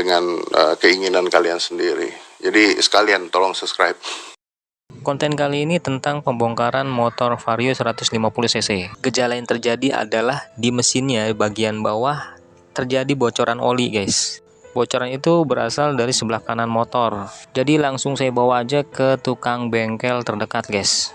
dengan keinginan kalian sendiri. Jadi sekalian tolong subscribe. Konten kali ini tentang pembongkaran motor Vario 150cc. Gejala yang terjadi adalah di mesinnya bagian bawah terjadi bocoran oli, guys. Bocoran itu berasal dari sebelah kanan motor. Jadi langsung saya bawa aja ke tukang bengkel terdekat, guys.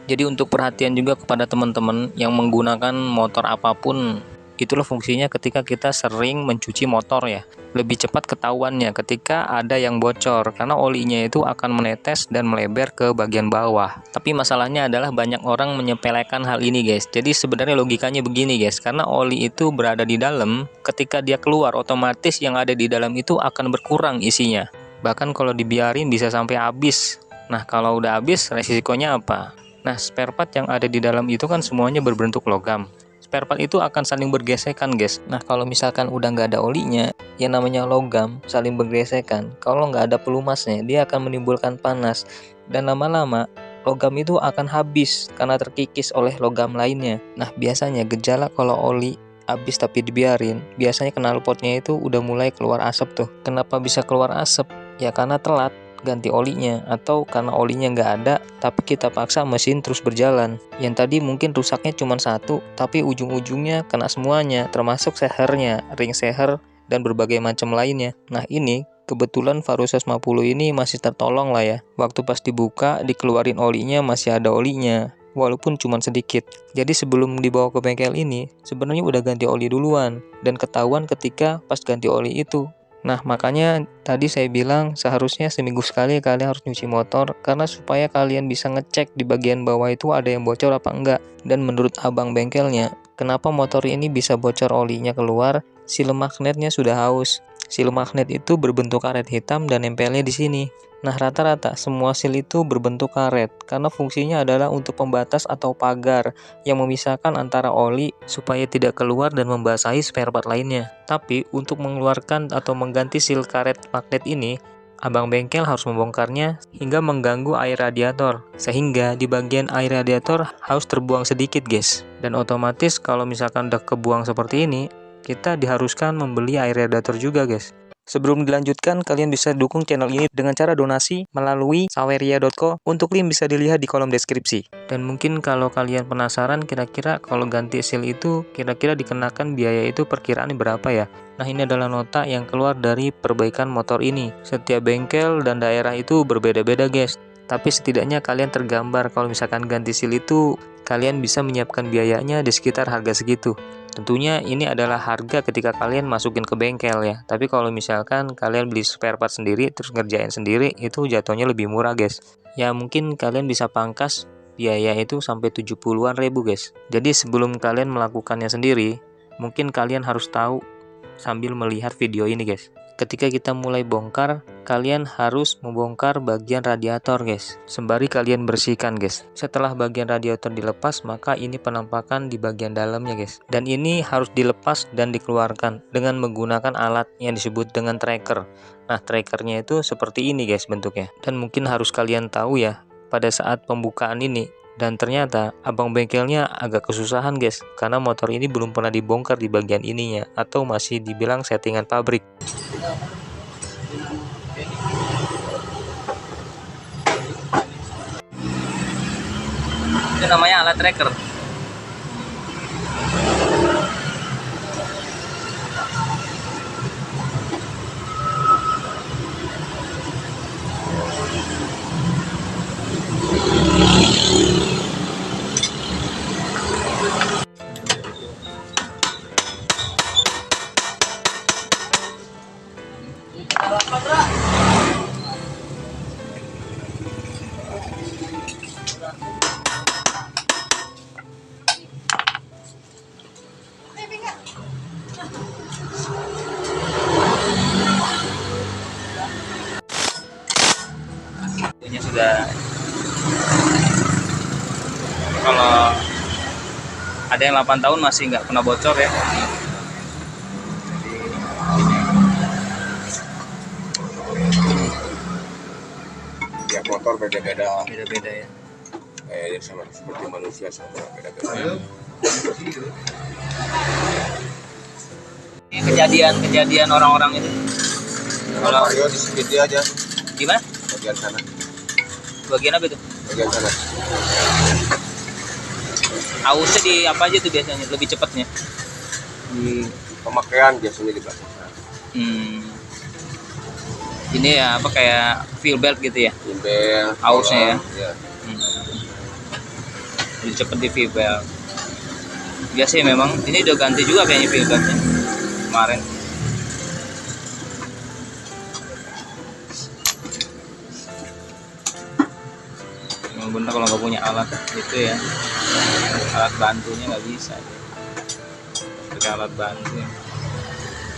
Jadi untuk perhatian juga kepada teman-teman yang menggunakan motor apapun, itulah fungsinya ketika kita sering mencuci motor ya. Lebih cepat ketahuannya ketika ada yang bocor, karena olinya itu akan menetes dan melebar ke bagian bawah. Tapi masalahnya adalah banyak orang menyepelekan hal ini, guys. Jadi sebenarnya logikanya begini, guys. Karena oli itu berada di dalam, ketika dia keluar otomatis yang ada di dalam itu akan berkurang isinya. Bahkan kalau dibiarin bisa sampai habis. Nah, kalau udah habis resikonya apa? Nah, spare part yang ada di dalam itu kan semuanya berbentuk logam. Spare part itu akan saling bergesekan, guys. Nah, kalau misalkan udah nggak ada olinya, yang namanya logam saling bergesekan. Kalau nggak ada pelumasnya, dia akan menimbulkan panas. Dan lama-lama, logam itu akan habis karena terkikis oleh logam lainnya. Nah, biasanya gejala kalau oli habis tapi dibiarin, biasanya knalpotnya itu udah mulai keluar asap tuh. Kenapa bisa keluar asap? Ya karena telat ganti olinya, atau karena olinya nggak ada tapi kita paksa mesin terus berjalan. Yang tadi mungkin rusaknya cuma satu tapi ujung-ujungnya kena semuanya, termasuk sehernya, ring seher dan berbagai macam lainnya. Nah, ini kebetulan Vario 150 ini masih tertolong lah ya. Waktu pas dibuka dikeluarin olinya masih ada olinya, walaupun cuma sedikit. Jadi sebelum dibawa ke bengkel ini sebenarnya udah ganti oli duluan, dan ketahuan ketika pas ganti oli itu. Nah, makanya tadi saya bilang seharusnya seminggu sekali kalian harus nyuci motor, karena supaya kalian bisa ngecek di bagian bawah itu ada yang bocor apa enggak. Dan menurut abang bengkelnya, kenapa motor ini bisa bocor olinya keluar? Seal magnetnya sudah haus. Seal magnet itu berbentuk karet hitam dan nempelnya di sini. Nah, rata-rata semua seal itu berbentuk karet karena fungsinya adalah untuk pembatas atau pagar yang memisahkan antara oli supaya tidak keluar dan membasahi spare part lainnya. Tapi untuk mengeluarkan atau mengganti seal karet magnet ini, abang bengkel harus membongkarnya hingga mengganggu air radiator, sehingga di bagian air radiator harus terbuang sedikit, guys. Dan otomatis kalau misalkan udah kebuang seperti ini, kita diharuskan membeli air radiator juga, guys. Sebelum dilanjutkan, kalian bisa dukung channel ini dengan cara donasi melalui saweria.co. Untuk link bisa dilihat di kolom deskripsi. Dan mungkin kalau kalian penasaran kira-kira kalau ganti seal itu kira-kira dikenakan biaya itu perkiraan berapa ya? Nah, ini adalah nota yang keluar dari perbaikan motor ini. Setiap bengkel dan daerah itu berbeda-beda, guys. Tapi setidaknya kalian tergambar kalau misalkan ganti seal itu kalian bisa menyiapkan biayanya di sekitar harga segitu. Tentunya ini adalah harga ketika kalian masukin ke bengkel ya. Tapi kalau misalkan kalian beli spare part sendiri terus ngerjain sendiri, itu jatuhnya lebih murah, guys. Ya mungkin kalian bisa pangkas biaya itu sampai 70-an ribu, guys. Jadi sebelum kalian melakukannya sendiri, mungkin kalian harus tahu sambil melihat video ini, guys. Ketika kita mulai bongkar, kalian harus membongkar bagian radiator, guys. Sembari kalian bersihkan, guys. Setelah bagian radiator dilepas, maka ini penampakan di bagian dalamnya, guys. Dan ini harus dilepas dan dikeluarkan dengan menggunakan alat yang disebut dengan tracker. Nah, trackernya itu seperti ini, guys, bentuknya. Dan mungkin harus kalian tahu ya, pada saat pembukaan ini, dan ternyata abang bengkelnya agak kesusahan, guys, karena motor ini belum pernah dibongkar di bagian ininya, atau masih dibilang settingan pabrik. Itu namanya alat tracker. Ini sudah, kalau ada yang 8 tahun masih nggak pernah bocor ya. Ya motor beda-beda Ya. sama seperti manusia, sama beda-beda. Kejadian orang-orang itu Kalau Vario di speed dia aja gimana? bagian sana. Bagian apa itu? Bagian sana. Ausnya di apa aja tuh biasanya lebih cepatnya? Di pemakaian biasanya di belakang. Ini ya apa kayak feel belt gitu ya? Timbel, Ausnya ya? ya. Lebih cepet di feel belt. Biasanya memang ini udah ganti juga kayaknya feel beltnya kemarin. Memang bener kalau nggak punya alat itu ya, alat bantunya nggak bisa. Pakai alat bantu.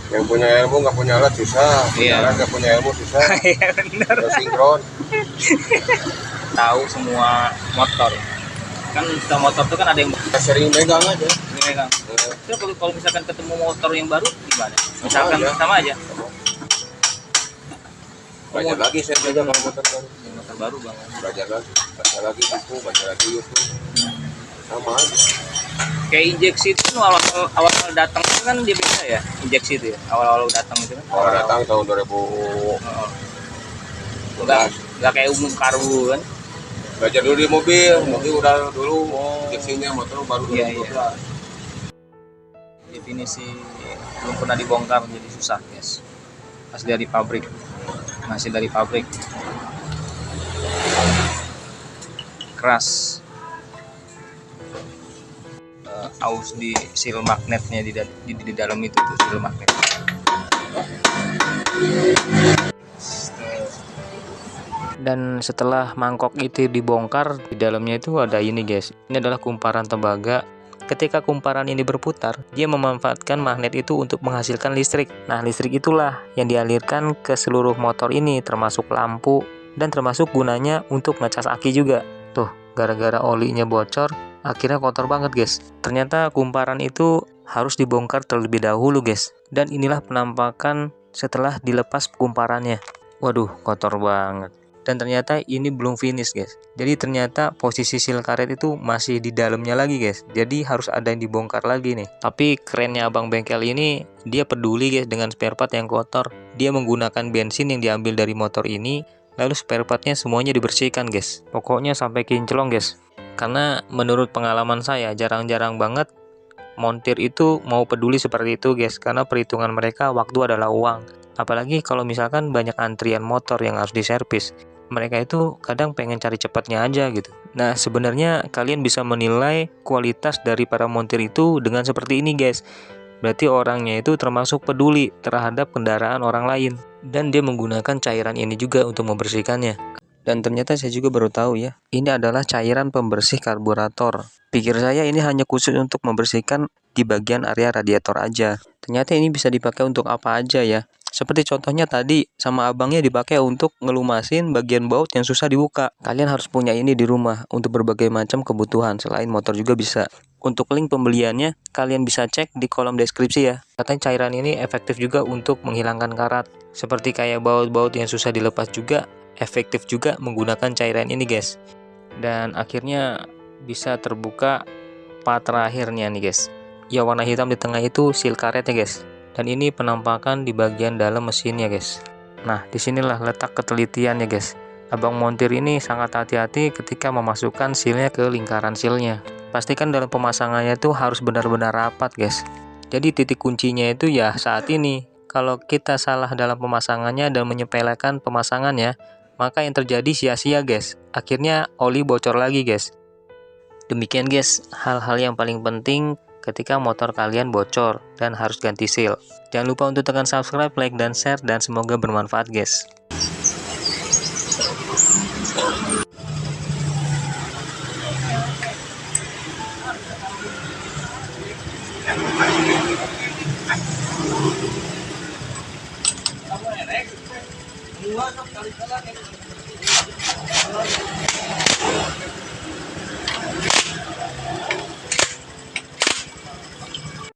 Yang punya ilmu nggak punya alat susah. Iya. Orang nggak punya ilmu susah. Iya bener. Harus sinkron. Tahu semua motor. Kan setiap motor tuh kan ada yang Kita sering megang aja. megang. Ya. Terus kalau misalkan ketemu motor yang baru gimana? Misalkan aja. sama aja. Belajar lagi saya belajar kalau motor baru. Motor baru bang. Belajar lagi, baca lagi buku, baca lagi YouTube. Sama aja. Kayak injeksi itu kan awal datang itu kan dia bisa ya injeksi itu ya awal datang itu kan. Kalau datang tahun 2000 Oh. Nggak kayak umum karbu kan. belajar dulu di mobil udah dulu injeksinya, motor baru 2012. Iya. Definisi belum pernah dibongkar jadi susah guys. Masih dari pabrik. Keras. Aus di seal magnetnya di dalam itu tuh seal magnet. Dan setelah mangkok itu dibongkar, di dalamnya itu ada ini guys. Ini adalah kumparan tembaga. Ketika kumparan ini berputar, dia memanfaatkan magnet itu untuk menghasilkan listrik. Nah, listrik itulah yang dialirkan ke seluruh motor ini, termasuk lampu dan termasuk gunanya untuk ngecas aki juga. Tuh, gara-gara olinya bocor, akhirnya kotor banget guys. Ternyata kumparan itu harus dibongkar terlebih dahulu guys. Dan inilah penampakan setelah dilepas kumparannya. Waduh, kotor banget. Dan ternyata ini belum finish guys. Jadi ternyata posisi seal karet itu masih di dalamnya lagi guys. Jadi harus ada yang dibongkar lagi nih. Tapi kerennya abang bengkel ini, dia peduli guys dengan spare part yang kotor. Dia menggunakan bensin yang diambil dari motor ini, lalu spare partnya semuanya dibersihkan guys. Pokoknya sampai kinclong guys. Karena menurut pengalaman saya jarang-jarang banget montir itu mau peduli seperti itu guys. Karena perhitungan mereka waktu adalah uang. Apalagi kalau misalkan banyak antrian motor yang harus diservis. Mereka itu kadang pengen cari cepatnya aja gitu. Nah, sebenarnya kalian bisa menilai kualitas dari para montir itu dengan seperti ini guys. Berarti orangnya itu termasuk peduli terhadap kendaraan orang lain. Dan dia menggunakan cairan ini juga untuk membersihkannya. Dan ternyata saya juga baru tahu ya, ini adalah cairan pembersih karburator. Pikir saya ini hanya khusus untuk membersihkan di bagian area radiator aja. Ternyata ini bisa dipakai untuk apa aja ya. Seperti contohnya tadi sama abangnya dipakai untuk ngelumasin bagian baut yang susah dibuka. Kalian harus punya ini di rumah untuk berbagai macam kebutuhan. Selain motor juga bisa. Untuk link pembeliannya kalian bisa cek di kolom deskripsi ya. Katanya cairan ini efektif juga untuk menghilangkan karat. Seperti kayak baut-baut yang susah dilepas juga, efektif juga menggunakan cairan ini guys. Dan akhirnya bisa terbuka part terakhirnya nih guys. Ya warna hitam di tengah itu seal karetnya guys. Dan ini penampakan di bagian dalam mesinnya guys. Nah, disinilah letak ketelitiannya guys. Abang montir ini sangat hati-hati ketika memasukkan sealnya ke lingkaran sealnya. Pastikan dalam pemasangannya itu harus benar-benar rapat guys. Jadi titik kuncinya itu ya saat ini. Kalau kita salah dalam pemasangannya dan menyepelekan pemasangannya, maka yang terjadi sia-sia guys. Akhirnya oli bocor lagi guys. Demikian guys, hal-hal yang paling penting ketika motor kalian bocor dan harus ganti seal. Jangan lupa untuk tekan subscribe, like, dan share, dan semoga bermanfaat guys.